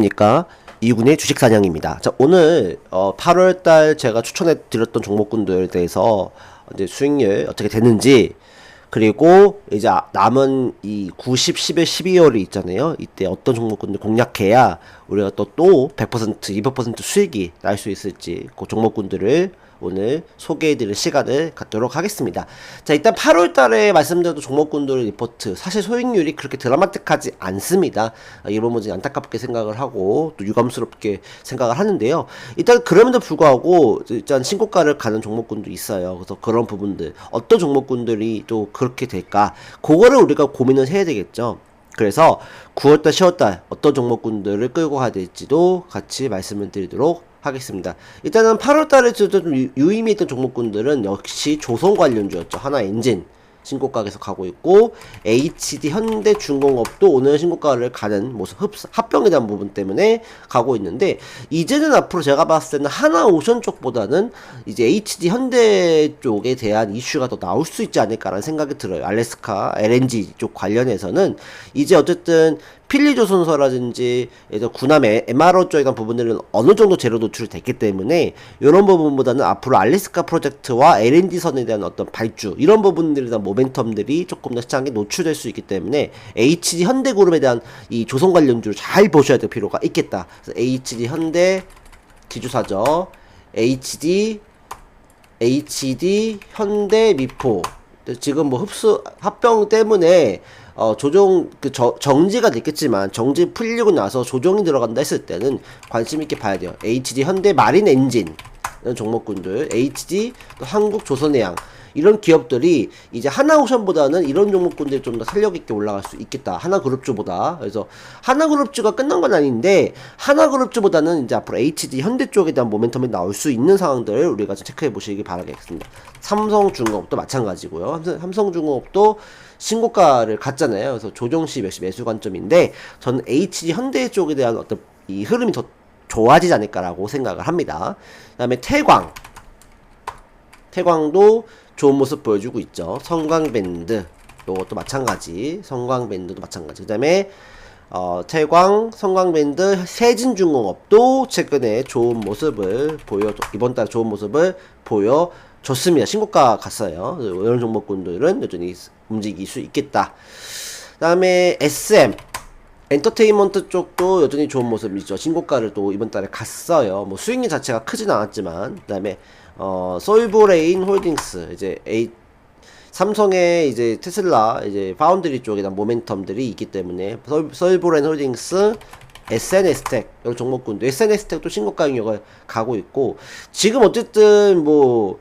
그러니까 이군의 주식 사냥입니다. 자, 오늘 8월달 제가 추천해 드렸던 종목군들에 대해서 이제 수익률 어떻게 됐는지, 그리고 이제 남은 이 9, 10, 11, 12월이 있잖아요. 이때 어떤 종목군들 공략해야 우리가 또 100%, 200% 수익이 날 수 있을지, 그 종목군들을 오늘 소개해드릴 시간을 갖도록 하겠습니다. 자, 일단 8월달에 말씀드렸던 종목군들 리포트, 사실 수익률이 그렇게 드라마틱하지 않습니다. 이런 문제 안타깝게 생각을 하고 또 유감스럽게 생각을 하는데요. 일단 그럼에도 불구하고 일단 신고가를 가는 종목군도 있어요. 그래서 그런 부분들, 어떤 종목군들이 또 그렇게 될까, 그거를 우리가 고민을 해야 되겠죠. 그래서 9월달, 10월달 어떤 종목군들을 끌고 가야 될지도 같이 말씀을 드리도록 하겠습니다. 일단은 8월달에 좀 유의미했던 종목군들은 역시 조선 관련주였죠. 하나엔진 신고가 계속 가고 있고, HD 현대중공업도 오늘 신고가를 가는 모습, 합병에 대한 부분 때문에 가고 있는데, 이제는 앞으로 제가 봤을 때는 하나오션 쪽보다는 이제 HD 현대 쪽에 대한 이슈가 더 나올 수 있지 않을까라는 생각이 들어요. 알래스카 LNG 쪽 관련해서는 이제 어쨌든 필리조선소라든지 군함 MRO 쪽에 대한 부분들은 어느 정도 재료 노출이 됐기 때문에 이런 부분보다는 앞으로 알래스카 프로젝트와 LNG선에 대한 어떤 발주, 이런 부분들에 대한 모멘텀들이 조금 더 시장에 노출될 수 있기 때문에 HD 현대그룹에 대한 이 조선 관련주를 잘 보셔야 될 필요가 있겠다. 그래서 HD 현대 기주사죠. HD 현대 미포 지금 뭐 합병 때문에 정지가 됐겠지만, 정지 풀리고 나서 조정이 들어간다 했을 때는 관심 있게 봐야 돼요. HD 현대 마린 엔진 이런 종목군들, HD 또 한국 조선해양, 이런 기업들이 이제 하나오션보다는 이런 종목군들이 좀 더 탄력 있게 올라갈 수 있겠다. 하나그룹주보다. 그래서 하나그룹주가 끝난 건 아닌데, 하나그룹주보다는 이제 앞으로 HD 현대 쪽에 대한 모멘텀이 나올 수 있는 상황들을 우리가 좀 체크해 보시기 바라겠습니다. 삼성중공업도 마찬가지고요. 삼성중공업도 신고가를 갔잖아요. 그래서 조정시 매수 관점인데, 저는 HD 현대 쪽에 대한 어떤 이 흐름이 더 좋아지지 않을까라고 생각을 합니다. 그 다음에 태광도 좋은 모습 보여주고 있죠. 성광밴드 요것도 마찬가지, 성광밴드도 마찬가지. 그 다음에 태광, 성광밴드, 세진중공업도 최근에 좋은 모습을 이번 달 좋은 모습을 보여줬습니다. 신고가 갔어요. 이런 종목군들은 여전히 움직일 수 있겠다. 그 다음에 SM 엔터테인먼트 쪽도 여전히 좋은 모습이죠. 신고가를 또 이번 달에 갔어요. 뭐 수익률 자체가 크진 않았지만. 그 다음에 솔브레인 홀딩스, 이제 삼성의 이제 테슬라 이제 파운드리 쪽에 대한 모멘텀들이 있기 때문에 솔브레인 홀딩스, SNS텍 이런 종목군도 SNS텍도 신고가 영역을 가고 있고, 지금 어쨌든 뭐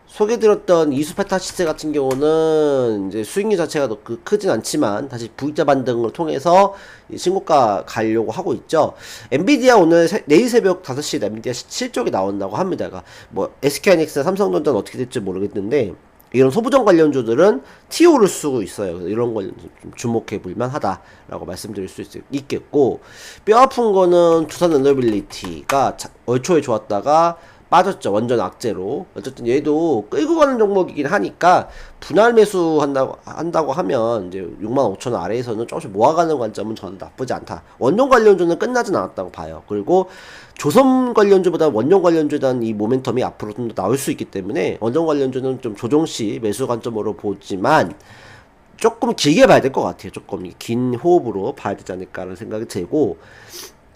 소개드렸던 이수페타시스 같은 경우는 이제 수익률 자체가 크진 않지만 다시 V자 반등을 통해서 신고가 가려고 하고 있죠. 엔비디아 오늘 내일 새벽 5시에 엔비디아 실적이 나온다고 합니다. 그러니까 뭐 SK하이닉스나 삼성전자는 어떻게 될지 모르겠는데, 이런 소부정 관련주들은 TO를 쓰고 있어요. 그래서 이런 걸 좀 주목해 볼만 하다라고 말씀드릴 수 있겠고, 뼈 아픈 거는 두산 에너빌리티가 월 초에 좋았다가 빠졌죠. 완전 악재로. 어쨌든 얘도 끌고 가는 종목이긴 하니까 분할 매수 한다고 하면 이제 65,000원 아래에서는 조금씩 모아가는 관점은 저는 나쁘지 않다. 원전 관련주는 끝나진 않았다고 봐요. 그리고 조선 관련주보다 원전 관련주에 대한 이 모멘텀이 앞으로 좀 더 나올 수 있기 때문에 원전 관련주는 좀 조정시 매수 관점으로 보지만 조금 길게 봐야 될 것 같아요. 조금 긴 호흡으로 봐야 되지 않을까라는 생각이 들고,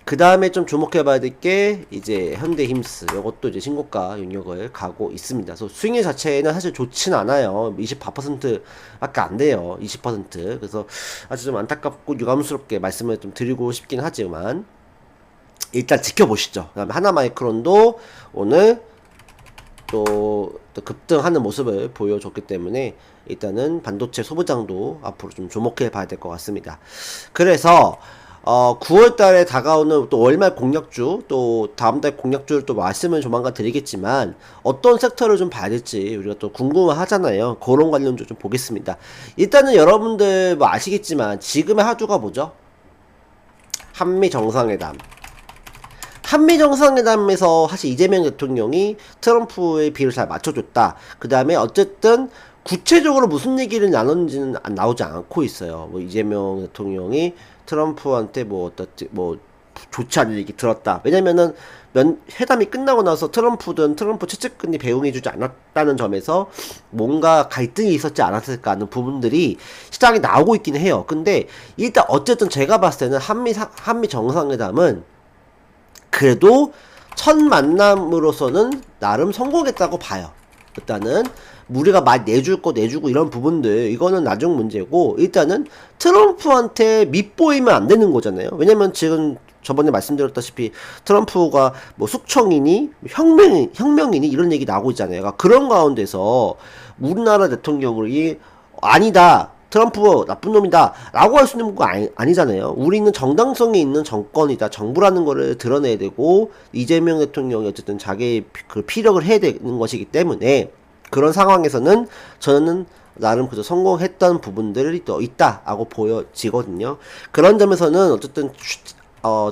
그 다음에 좀 주목해 봐야 될 게 이제 현대힘스, 이것도 이제 신고가 영역을 가고 있습니다. 그래서 수익률 자체는 사실 좋진 않아요. 24% 밖에 안 돼요. 20%. 그래서 아주 좀 안타깝고 유감스럽게 말씀을 좀 드리고 싶긴 하지만 일단 지켜보시죠. 그 다음에 하나마이크론도 오늘 또 급등하는 모습을 보여줬기 때문에 일단은 반도체 소부장도 앞으로 좀 주목해 봐야 될 것 같습니다. 그래서 9월달에 다가오는 또 월말 공략주, 또 다음달 공략주를 또 말씀을 조만간 드리겠지만, 어떤 섹터를 좀 봐야 될지 우리가 또 궁금하잖아요. 그런 관련주 좀 보겠습니다. 일단은 여러분들 뭐 아시겠지만 지금의 하주가 뭐죠? 한미 정상회담에서 사실 이재명 대통령이 트럼프의 비를 잘 맞춰줬다. 그 다음에 어쨌든 구체적으로 무슨 얘기를 나눴는지는 나오지 않고 있어요. 뭐 이재명 대통령이 트럼프한테 뭐 좋지 않은 얘기 들었다. 왜냐면은 회담이 끝나고 나서 트럼프 최측근이 배웅해주지 않았다는 점에서 뭔가 갈등이 있었지 않았을까 하는 부분들이 시장에 나오고 있긴 해요. 근데 일단 어쨌든 제가 봤을 때는 한미 정상회담은 그래도 첫 만남으로서는 나름 성공했다고 봐요. 일단은 우리가 많이 내줄 거 내주고 이런 부분들 이거는 나중 문제고, 일단은 트럼프한테 밉보이면 안 되는 거잖아요. 왜냐면 지금 저번에 말씀드렸다시피 트럼프가 뭐 숙청이니 혁명이니 이런 얘기 나오고 있잖아요. 그러니까 그런 가운데서 우리나라 대통령이 아니다, 트럼프 나쁜 놈이다 라고 할 수 있는 거 아니잖아요. 우리는 정당성이 있는 정권이다, 정부라는 거를 드러내야 되고, 이재명 대통령이 어쨌든 자기의 그 피력을 해야 되는 것이기 때문에, 그런 상황에서는 저는 나름 그저 성공했던 부분들이 또 있다라고 보여지거든요. 그런 점에서는 어쨌든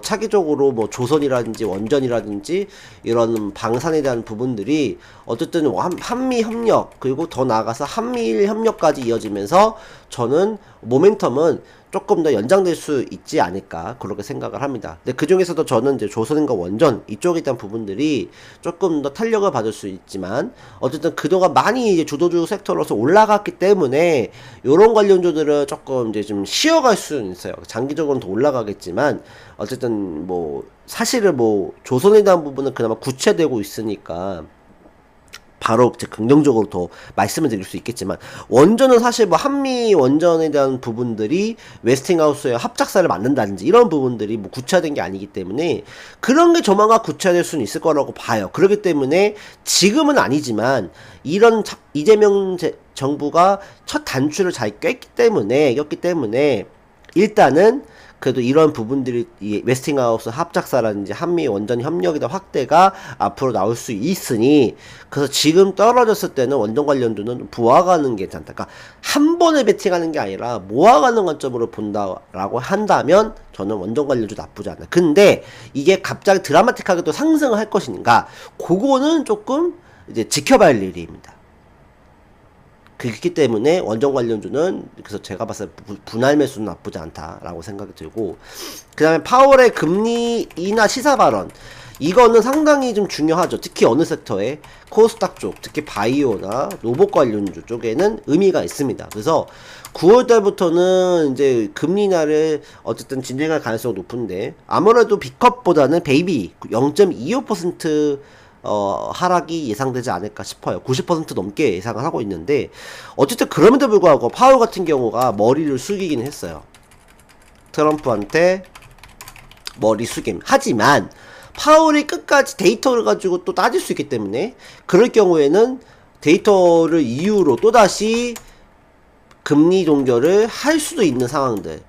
차기적으로 뭐 조선이라든지 원전이라든지 이런 방산에 대한 부분들이 어쨌든 한미 협력, 그리고 더 나아가서 한미일 협력까지 이어지면서 저는 모멘텀은 조금 더 연장될 수 있지 않을까 그렇게 생각을 합니다. 근데 그 중에서도 저는 이제 조선과 원전 이쪽에 대한 부분들이 조금 더 탄력을 받을 수 있지만, 어쨌든 그동안 많이 이제 주도주 섹터로서 올라갔기 때문에 요런 관련주들은 조금 이제 좀 쉬어갈 수는 있어요. 장기적으로는 더 올라가겠지만 어쨌든 뭐 사실은 뭐 조선에 대한 부분은 그나마 구체되고 있으니까 바로 이제 긍정적으로 더 말씀을 드릴 수 있겠지만, 원전은 사실 뭐 한미 원전에 대한 부분들이 웨스팅하우스의 합작사를 만든다든지 이런 부분들이 뭐 구체화된 게 아니기 때문에 그런 게 조만간 구체화될 수는 있을 거라고 봐요. 그렇기 때문에 지금은 아니지만 이런 이재명 정부가 첫 단추를 잘 꼈기 때문에 일단은 그래도 이런 부분들이 이 웨스팅하우스 합작사라든지 한미 원전 협력이나 확대가 앞으로 나올 수 있으니, 그래서 지금 떨어졌을 때는 원전 관련주는 모아가는 게 괜찮다. 그러니까 한 번에 베팅하는 게 아니라 모아가는 관점으로 본다라고 한다면 저는 원전 관련주 나쁘지 않아요. 근데 이게 갑자기 드라마틱하게 또 상승을 할 것인가, 그거는 조금 이제 지켜봐야 할 일입니다. 그렇기 때문에 원전 관련주는, 그래서 제가 봤을 때 분할 매수는 나쁘지 않다라고 생각이 들고, 그 다음에 파월의 금리 인하 시사 발언, 이거는 상당히 좀 중요하죠. 특히 어느 섹터에, 코스닥 쪽, 특히 바이오나 로봇 관련주 쪽에는 의미가 있습니다. 그래서 9월달부터는 이제 금리 인하를 어쨌든 진행할 가능성이 높은데, 아무래도 B컵보다는 베이비 0.25% 하락이 예상되지 않을까 싶어요. 90% 넘게 예상을 하고 있는데, 어쨌든 그럼에도 불구하고 파월 같은 경우가 머리를 숙이긴 했어요. 트럼프한테 머리 숙임. 하지만 파월이 끝까지 데이터를 가지고 또 따질 수 있기 때문에, 그럴 경우에는 데이터를 이유로 또다시 금리 동결을 할 수도 있는 상황들,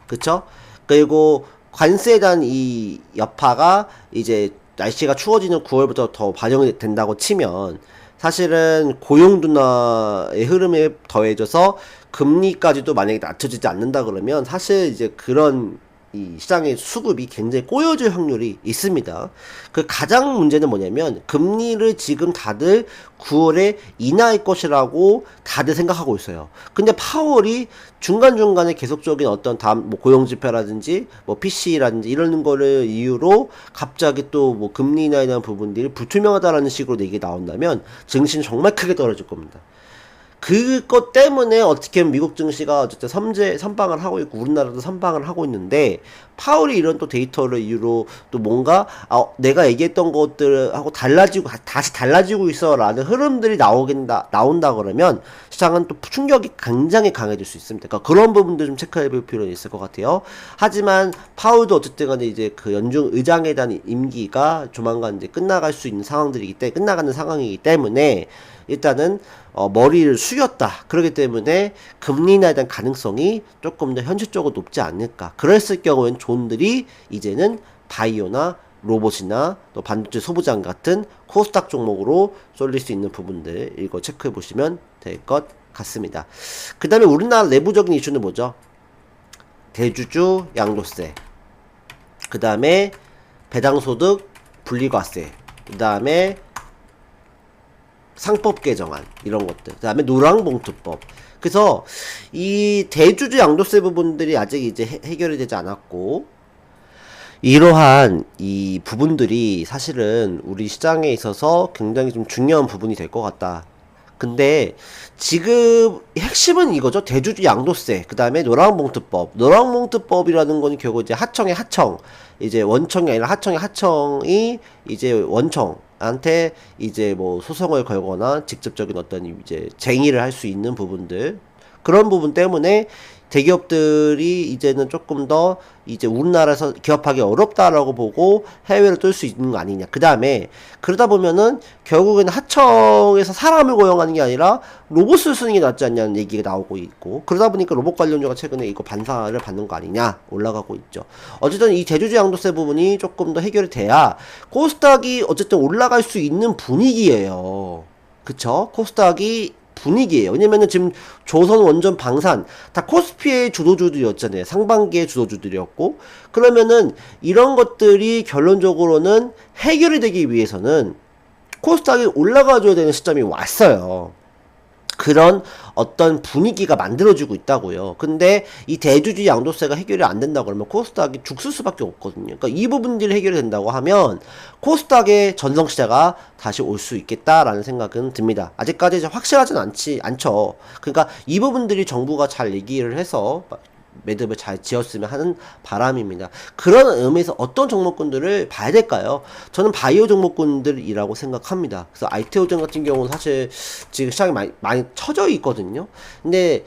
그쵸? 그리고 관세에 대한 이 여파가 이제 날씨가 추워지는 9월부터 더 반영이 된다고 치면, 사실은 고용 둔화의 흐름에 더해져서 금리까지도 만약에 낮춰지지 않는다 그러면 사실 이제 그런 이 시장의 수급이 굉장히 꼬여질 확률이 있습니다. 그 가장 문제는 뭐냐면, 금리를 지금 다들 9월에 인하할 것이라고 다들 생각하고 있어요. 근데 파월이 중간중간에 계속적인 어떤 다음 뭐 고용지표라든지 뭐 PC라든지 이런 거를 이유로 갑자기 또 뭐 금리 인하에 대한 부분들이 불투명하다라는 식으로 얘기 나온다면 증시는 정말 크게 떨어질 겁니다. 그것 때문에 어떻게 보면 미국 증시가 어쨌든 선방을 하고 있고 우리나라도 선방을 하고 있는데, 파월이 이런 또 데이터를 이유로 또 뭔가 내가 얘기했던 것들하고 다시 달라지고 있어 라는 흐름들이 나온다 그러면 시장은 또 충격이 굉장히 강해질 수 있습니다. 그러니까 그런 부분들 좀 체크해 볼 필요는 있을 것 같아요. 하지만 파월도 어쨌든 간에 이제 그 연준 의장에 대한 임기가 조만간 이제 끝나가는 상황이기 때문에 일단은 머리를 숙였다. 그렇기 때문에 금리 인하에 대한 가능성이 조금 더 현실적으로 높지 않을까. 그랬을 경우엔 존들이 이제는 바이오나 로봇이나 또 반도체 소부장 같은 코스닥 종목으로 쏠릴 수 있는 부분들, 이거 체크해 보시면 될 것 같습니다. 그 다음에 우리나라 내부적인 이슈는 뭐죠? 대주주 양도세, 그 다음에 배당소득 분리과세, 그 다음에 상법 개정안, 이런 것들, 그 다음에 노랑봉투법. 그래서 이 대주주 양도세 부분들이 아직 이제 해결이 되지 않았고, 이러한 이 부분들이 사실은 우리 시장에 있어서 굉장히 좀 중요한 부분이 될 것 같다. 근데 지금 핵심은 이거죠. 대주주 양도세, 그 다음에 노란봉투법. 노란봉투법이라는 건 결국 이제 하청의 하청, 이제 원청이 아니라 하청의 하청이 이제 원청한테 이제 뭐 소송을 걸거나 직접적인 어떤 이제 쟁의를 할 수 있는 부분들, 그런 부분 때문에 대기업들이 이제는 조금 더 이제 우리나라에서 기업하기 어렵다라고 보고 해외로 뜰 수 있는 거 아니냐. 그 다음에 그러다 보면은 결국에는 하청에서 사람을 고용하는 게 아니라 로봇을 쓰는 게 낫지 않냐는 얘기가 나오고 있고, 그러다 보니까 로봇 관련주가 최근에 이거 반사를 받는 거 아니냐 올라가고 있죠. 어쨌든 이 대주주 양도세 부분이 조금 더 해결이 돼야 코스닥이 어쨌든 올라갈 수 있는 분위기예요. 그쵸? 코스닥이 분위기예요. 왜냐면은 지금 조선, 원전, 방산 다 코스피의 주도주들이었잖아요. 상반기의 주도주들이었고, 그러면은 이런 것들이 결론적으로는 해결이 되기 위해서는 코스닥이 올라가줘야 되는 시점이 왔어요. 그런 어떤 분위기가 만들어지고 있다고요. 근데 이 대주주 양도세가 해결이 안 된다 그러면 코스닥이 죽을 수밖에 없거든요. 그러니까 이 부분들이 해결이 된다고 하면 코스닥의 전성시대가 다시 올 수 있겠다라는 생각은 듭니다. 아직까지 확실하진 않죠. 그러니까 이 부분들이 정부가 잘 얘기를 해서 매듭을 잘 지었으면 하는 바람입니다. 그런 의미에서 어떤 종목군들을 봐야 될까요? 저는 바이오 종목군들이라고 생각합니다. 그래서 아이테오젠 같은 경우는 사실 지금 시장이 많이 처져 있거든요. 근데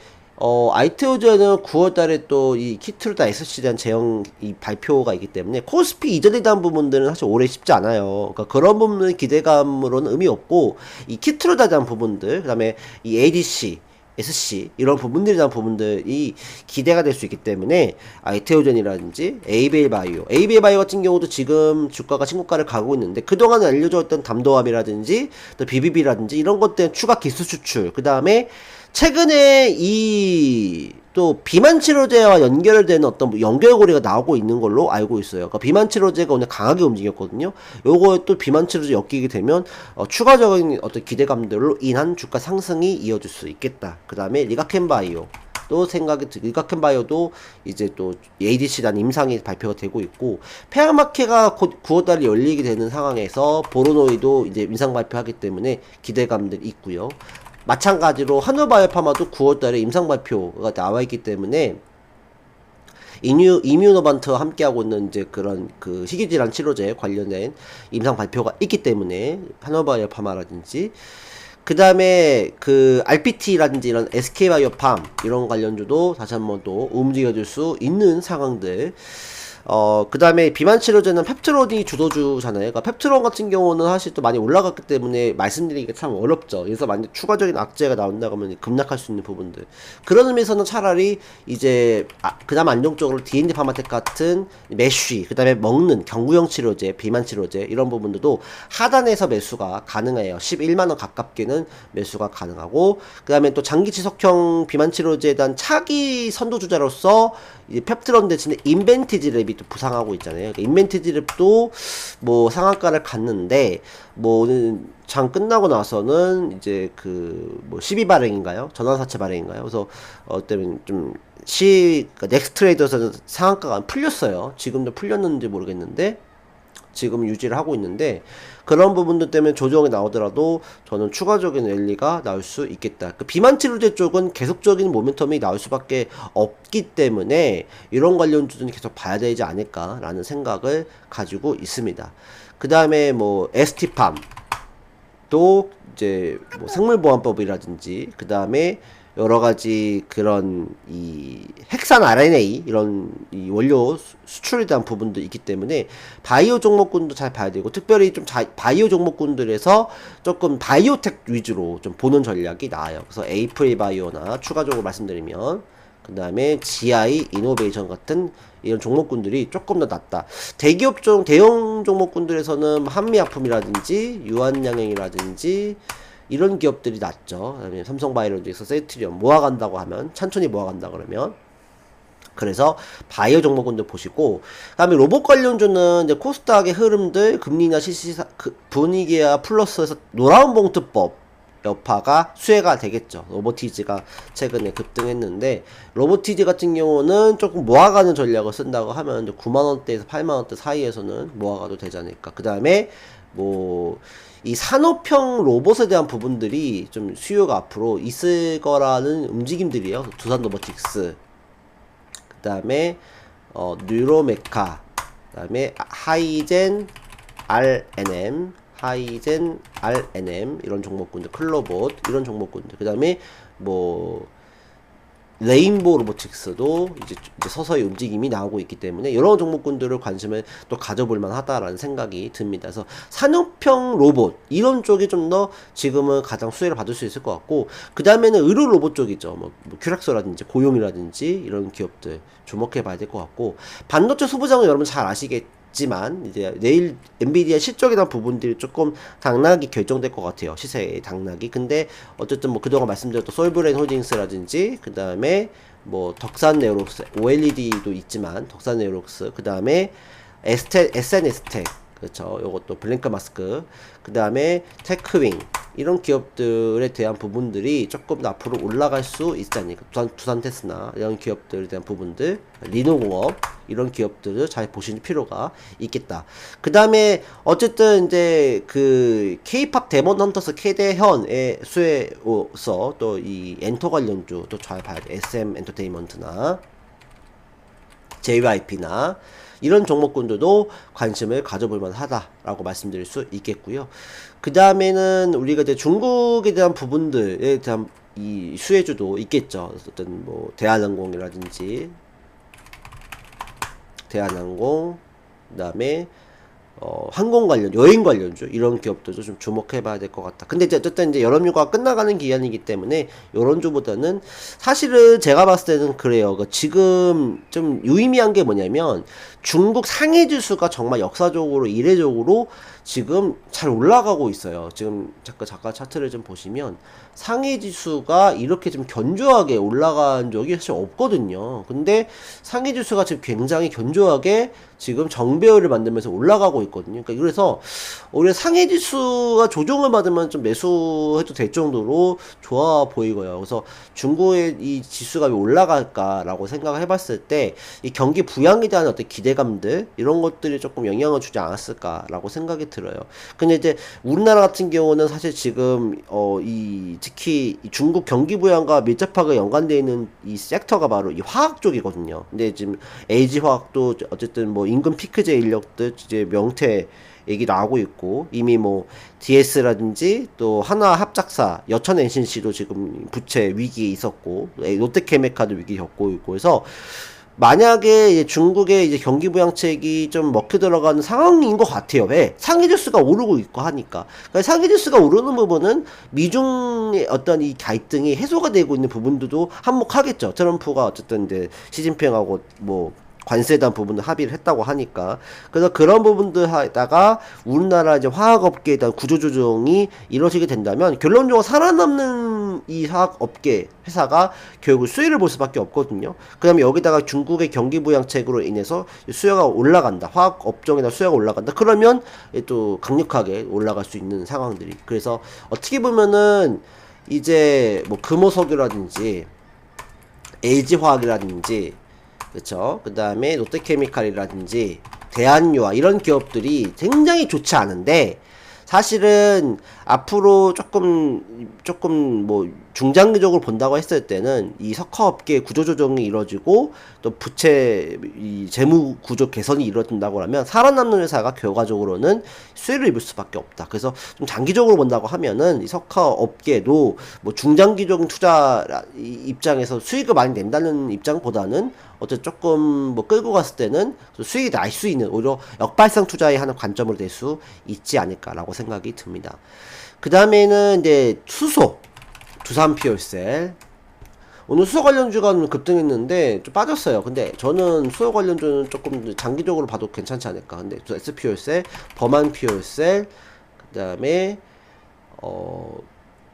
아이테오젠은 9월달에 또 이 키트루다 SC에 대한 제형 이 발표가 있기 때문에 코스피 이전에 대한 부분들은 사실 오래 쉽지 않아요. 그러니까 그런 부분은 기대감으로는 의미 없고, 이 키트루다에 대한 부분들, 그 다음에 이 ADC SC 이런 부분들에 대한 부분들이 기대가 될 수 있기 때문에 아이테오젠이라든지 에이베이바이오 같은 경우도 지금 주가가 신고가를 가고 있는데, 그동안 알려졌던 담도합이라든지 또 BBB라든지 이런 것들 추가 기술 추출, 그 다음에 최근에 이 또 비만 치료제와 연결되는 어떤 연결고리가 나오고 있는 걸로 알고 있어요. 그러니까 비만 치료제가 오늘 강하게 움직였거든요. 요거에 또 비만 치료제 엮이게 되면 추가적인 어떤 기대감들로 인한 주가 상승이 이어질 수 있겠다. 그 다음에 리가켄바이오 또 리가켄바이오도 이제 또 ADC란 임상이 발표가 되고 있고, 페어마켓가 곧 9월달에 열리게 되는 상황에서 보로노이도 이제 임상 발표하기 때문에 기대감들이 있고요. 마찬가지로 한우바이오파마도 9월달에 임상 발표가 나와있기 때문에 이뮤노반트와 함께하고 있는 이제 그런 그 희귀질환 치료제 관련된 임상 발표가 있기 때문에 한우바이오파마라든지, 그 다음에 그 RPT라든지 이런 SK바이오팜 이런 관련주도 다시 한번 또 움직여줄 수 있는 상황들. 그 다음에 비만 치료제는 펩트론이 주도주잖아요. 그러니까 펩트론 같은 경우는 사실 또 많이 올라갔기 때문에 말씀드리기가 참 어렵죠. 그래서 만약 추가적인 악재가 나온다고 하면 급락할 수 있는 부분들. 그런 의미에서는 차라리 이제 그나마 안정적으로 D&D 파마텍 같은 메쉬, 그 다음에 먹는 경구용 치료제, 비만 치료제 이런 부분들도 하단에서 매수가 가능해요. 11만원 가깝게는 매수가 가능하고, 그 다음에 또 장기 지속형 비만 치료제에 대한 차기 선두주자로서 이제 펩트론 대신에 인벤티지 랩이 또 부상하고 있잖아요. 그러니까 인벤티지 랩도 뭐 상한가를 갔는데, 뭐 오늘 장 끝나고 나서는 이제 그 뭐 12발행인가요? 전환사채 발행인가요? 그래서 때문에 좀 그러니까 넥스트레이더에서는 상한가가 풀렸어요. 지금도 풀렸는지 모르겠는데 지금 유지를 하고 있는데, 그런 부분들 때문에 조정이 나오더라도 저는 추가적인 랠리가 나올 수 있겠다. 그 비만 치료제 쪽은 계속적인 모멘텀이 나올 수밖에 없기 때문에 이런 관련주는 계속 봐야 되지 않을까라는 생각을 가지고 있습니다. 그 다음에 뭐 ST팜 또 이제 뭐 생물보안법이라든지, 그 다음에 여러가지 그런 이 핵산 RNA 이런 이 원료 수출에 대한 부분도 있기 때문에 바이오 종목군도 잘 봐야 되고, 특별히 좀 바이오 종목군들에서 조금 바이오텍 위주로 좀 보는 전략이 나아요. 그래서 에이프릴 바이오나 추가적으로 말씀드리면, 그 다음에 GI 이노베이션 같은 이런 종목군들이 조금 더 낫다. 대기업 대형 종목군들에서는 한미약품이라든지 유한양행이라든지 이런 기업들이 낫죠. 그다음에 삼성바이오로직스, 세트리온 모아간다고 하면, 천천히 모아간다 그러면. 그래서 바이오 종목군들 보시고, 그다음에 로봇 관련주는 이제 코스닥의 흐름들, 금리나 분위기와 플러스에서 노란봉투법 여파가 수혜가 되겠죠. 로보티즈가 최근에 급등했는데, 로보티즈 같은 경우는 조금 모아가는 전략을 쓴다고 하면 9만원대에서 8만원대 사이에서는 모아가도 되지 않을까. 그 다음에 뭐 이 산업형 로봇에 대한 부분들이 좀 수요가 앞으로 있을 거라는 움직임들이에요. 두산 로보틱스, 그 다음에 뉴로메카, 그 다음에 하이젠 RNM, 하이젠 RNM 이런 종목군들, 클로봇 이런 종목군들, 그 다음에 뭐 레인보우 로보틱스도 이제 서서히 움직임이 나오고 있기 때문에 이런 종목군들을 관심을 또 가져볼 만하다라는 생각이 듭니다. 그래서 산업형 로봇 이런 쪽이 좀 더 지금은 가장 수혜를 받을 수 있을 것 같고, 그 다음에는 의료 로봇 쪽이죠. 뭐 큐렉소라든지 고용이라든지 이런 기업들 주목해 봐야 될 것 같고, 반도체 소부장은 여러분 잘 아시겠지만 이제 내일 엔비디아 실적에 대한 부분들이 조금 당락이 결정될 것 같아요. 시세의 당락이. 근데 어쨌든 뭐 그동안 말씀드렸던 솔브레인 홀딩스라든지, 그 다음에 뭐 덕산 네오록스, OLED도 있지만 덕산 네오록스, 그 다음에 SNS텍, 그렇죠. 요것도 블랭크 마스크, 그 다음에 테크윙 이런 기업들에 대한 부분들이 조금 더 앞으로 올라갈 수 있지 않을까. 두산 테스나 이런 기업들에 대한 부분들, 리노공업 이런 기업들을 잘 보실 필요가 있겠다. 그 다음에 어쨌든 이제 그 K-팝 데몬 헌터스 캐대현의 수혜로서 또 이 엔터 관련주 또 잘 봐야 돼. SM 엔터테인먼트나 JYP나 이런 종목군들도 관심을 가져볼 만하다라고 말씀드릴 수 있겠고요. 그 다음에는 우리가 이제 중국에 대한 부분들에 대한 이 수혜주도 있겠죠. 어떤 뭐 대한항공이라든지, 대한항공, 그 다음에 항공 관련, 여행 관련주 이런 기업들도 좀 주목해 봐야 될 것 같다. 근데 이제 어쨌든 이제 여름휴가 끝나가는 기간이기 때문에 요런 주보다는 사실은 제가 봤을 때는 그래요. 지금 좀 유의미한 게 뭐냐면 중국 상해 지수가 정말 역사적으로 이례적으로 지금 잘 올라가고 있어요. 지금 잠깐 차트를 좀 보시면 상해 지수가 이렇게 좀 견조하게 올라간 적이 사실 없거든요. 근데 상해 지수가 지금 굉장히 견조하게 지금 정배열을 만들면서 올라가고 있거든요. 그러니까 그래서 오히려 상해 지수가 조정을 받으면 좀 매수해도 될 정도로 좋아 보이고요. 그래서 중국의 이 지수가 왜 올라갈까라고 생각을 해봤을 때 이 경기 부양에 대한 어떤 기대감들 이런 것들이 조금 영향을 주지 않았을까라고 생각이 들어요. 근데 이제 우리나라 같은 경우는 사실 지금 특히 이 중국 경기 부양과 밀접하게 연관되어 있는 이 섹터가 바로 이 화학 쪽이거든요. 근데 지금 LG화학도 어쨌든 뭐 임금 피크제 인력들 이제 명태 얘기 나오고 있고, 이미 뭐 DS라든지 또 하나 합작사 여천 NCC도 지금 부채 위기에 있었고, 롯데케미칼도 위기 겪고 있고 해서 만약에 이제 중국의 이제 경기 부양책이 좀 먹혀 들어가는 상황인 것 같아요. 왜? 상해 지수가 오르고 있고 하니까. 그러니까 상해 지수가 오르는 부분은 미중의 어떤 이 갈등이 해소가 되고 있는 부분들도 한몫하겠죠. 트럼프가 어쨌든 이제 시진핑하고 뭐 관세에 대한 부분을 합의를 했다고 하니까. 그래서 그런 부분들 하다가 우리나라 이제 화학업계에 대한 구조조정이 이루어지게 된다면 결론적으로 살아남는 이 화학업계 회사가 결국 수혜를 볼 수밖에 없거든요. 그 다음에 여기다가 중국의 경기부양책으로 인해서 수요가 올라간다. 화학업종이나 수요가 올라간다. 그러면 또 강력하게 올라갈 수 있는 상황들이. 그래서 어떻게 보면은 이제 뭐 금호석유라든지 LG화학이라든지, 그쵸. 그 다음에 롯데케미칼이라든지 대한유화 이런 기업들이 굉장히 좋지 않은데, 사실은 앞으로 조금 뭐 중장기적으로 본다고 했을 때는 이 석화업계 구조조정이 이루어지고 또 부채 이 재무 구조 개선이 이루어진다고 하면 살아남는 회사가 결과적으로는 수혜를 입을 수밖에 없다. 그래서 좀 장기적으로 본다고 하면은 이 석화업계도 뭐 중장기적인 투자 입장에서 수익을 많이 낸다는 입장보다는 어쨌든 조금 뭐 끌고 갔을 때는 수익이 날 수 있는 오히려 역발상 투자의 하는 관점으로 될 수 있지 않을까라고 생각이 듭니다. 그 다음에는 이제 수소, 두산 피올셀. 오늘 수소 관련주가 급등했는데 좀 빠졌어요. 근데 저는 수소 관련주는 조금 장기적으로 봐도 괜찮지 않을까. 근데 SP올셀, 범한 피올셀, 그 다음에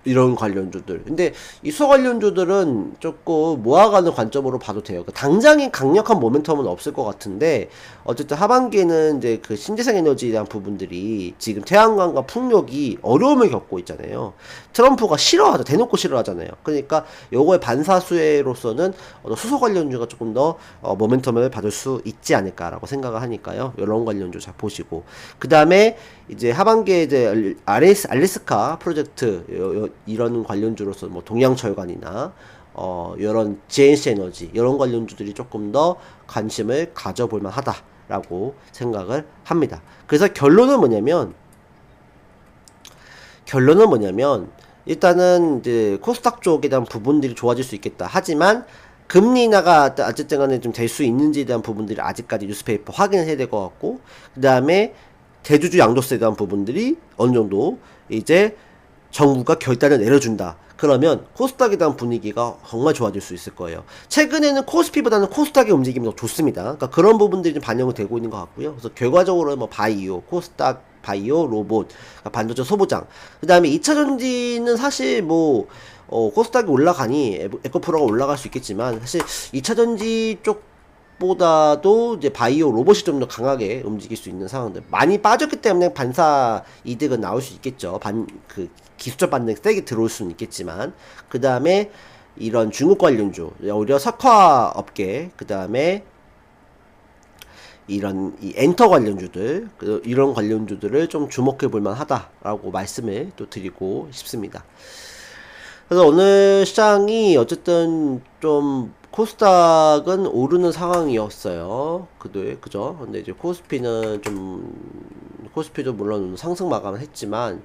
이런 관련주들. 근데 이 수소 관련주들은 조금 모아가는 관점으로 봐도 돼요. 당장의 강력한 모멘텀은 없을 것 같은데, 어쨌든 하반기에는 이제 그 신재생 에너지에 대한 부분들이 지금 태양광과 풍력이 어려움을 겪고 있잖아요. 트럼프가 싫어하죠. 대놓고 싫어하잖아요. 그러니까 요거의 반사수혜로서는 수소 관련주가 조금 더 모멘텀을 받을 수 있지 않을까라고 생각을 하니까요. 이런 관련주 잘 보시고. 그 다음에 이제 하반기에 이제 알래스카 프로젝트 이런 관련주로서 뭐 동양철관이나 이런 GNC 에너지 이런 관련주들이 조금 더 관심을 가져볼 만하다라고 생각을 합니다. 그래서 결론은 뭐냐면 일단은 이제 코스닥 쪽에 대한 부분들이 좋아질 수 있겠다. 하지만 금리 인하가 어쨌든 간에 좀 될 수 있는지에 대한 부분들이 아직까지 뉴스페이퍼 확인을 해야 될 것 같고, 그 다음에 대주주 양도세에 대한 부분들이 어느 정도 이제 정부가 결단을 내려준다. 그러면 코스닥에 대한 분위기가 정말 좋아질 수 있을 거예요. 최근에는 코스피보다는 코스닥의 움직임이 더 좋습니다. 그러니까 그런 부분들이 좀 반영이 되고 있는 것 같고요. 그래서 결과적으로 뭐 바이오, 코스닥, 바이오, 로봇, 그러니까 반도체 소부장. 그 다음에 2차전지는 사실 뭐 코스닥이 올라가니 에코프로가 올라갈 수 있겠지만, 사실 2차전지 쪽보다도 이제 바이오 로봇이 좀 더 강하게 움직일 수 있는 상황들. 많이 빠졌기 때문에 반사 이득은 나올 수 있겠죠. 기술적 반등 세게 들어올 수는 있겠지만, 그 다음에 이런 중국 관련주, 오히려 석화 업계, 그 다음에 이런 이 엔터 관련주들, 이런 관련주들을 좀 주목해 볼 만하다라고 말씀을 또 드리고 싶습니다. 그래서 오늘 시장이 어쨌든 좀 코스닥은 오르는 상황이었어요. 그죠? 근데 이제 코스피도 물론 상승 마감을 했지만,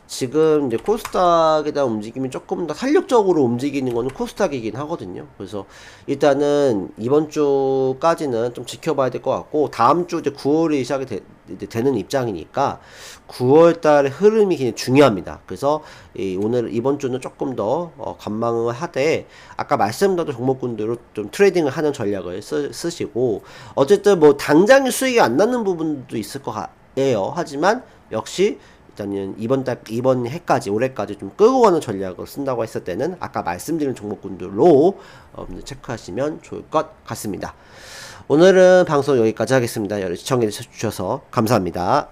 지금 이제 코스닥에 대한 움직임이 조금 더 탄력적으로 움직이는 거는 코스닥이긴 하거든요. 그래서 일단은 이번 주까지는 좀 지켜봐야 될 것 같고, 다음 주 이제 9월이 시작이 되는 입장이니까 9월 달의 흐름이 굉장히 중요합니다. 그래서 이번 주는 조금 더 관망을 하되, 아까 말씀드린 종목군들로 좀 트레이딩을 하는 전략을 쓰시고, 어쨌든 뭐 당장의 수익이 안 나는 부분도 있을 것 같아요. 하지만 역시 일단은 이번 해까지, 올해까지 좀 끌고 가는 전략을 쓴다고 했을 때는 아까 말씀드린 종목군들로 체크하시면 좋을 것 같습니다. 오늘은 방송 여기까지 하겠습니다. 시청해 주셔서 감사합니다.